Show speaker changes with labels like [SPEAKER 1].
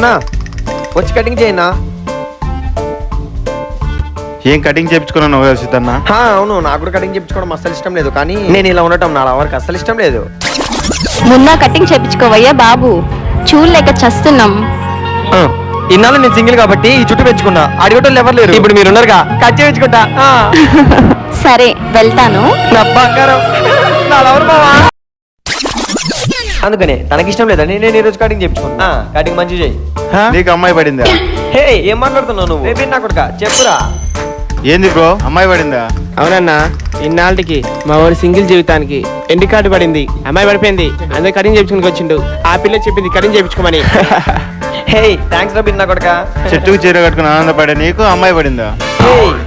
[SPEAKER 1] అన్నా వచ్చి కటింగ్ చేయన్నా.
[SPEAKER 2] ఏం కటింగ్ చేయించుకున్నావు కదా సిద్ధన్న?
[SPEAKER 1] అవును, నాకు కూడా కటింగ్ చేయించుకోవడం అస్సలు ఇష్టం లేదు, కానీ నేను ఇలా ఉండటం నా వరకు అస్సలు ఇష్టం లేదు.
[SPEAKER 3] ముందా కటింగ్ చేపించుకోవయ్యా బాబు, చూడలేక చస్తున్నాం.
[SPEAKER 1] ఇన్నాళ్ళు నేను సింగిల్ కాబట్టి ఈ చుట్టూ పెంచుకున్నా, అడిగేటోళ్ళు ఎవరు లేరు. ఇప్పుడు మీరు ఉన్నారుగా, కట్ చేయించుకుంటా.
[SPEAKER 3] సరే వెళ్తాను.
[SPEAKER 1] నా బంగారం, నా లవర్ మావా. అందుకనే తనకి ఇష్టం లేదని నేను ఈ రోజు కటింగ్ చేయించుకున్నా. కటింగ్ మంచిగా చేయి.
[SPEAKER 2] నీకు అమ్మాయి పడిందా?
[SPEAKER 1] హే, ఏం మాట్లాడుతున్నావు నువ్వు? రేపు నా కొడుకా చెప్పురా.
[SPEAKER 2] ఏంది బ్రో, అమ్మాయి పడిందా?
[SPEAKER 4] అవునన్నా, ఇన్నాళ్ళకి మా ఊరి సింగిల్ జీవితానికి ఎండి కార్డు పడింది, అమ్మాయి పడిపోయింది, అందరు కటింగ్ చేయించుకుని వచ్చిండు. ఆ పిల్ల చెప్పింది కటింగ్ చేయించుకోమని.
[SPEAKER 1] హే థ్యాంక్స్ రా బిన్నా కొడుకా.
[SPEAKER 2] చెట్టుకు చీర కట్టుకుని ఆనందపడే నీకు అమ్మాయి పడిందా?
[SPEAKER 1] హే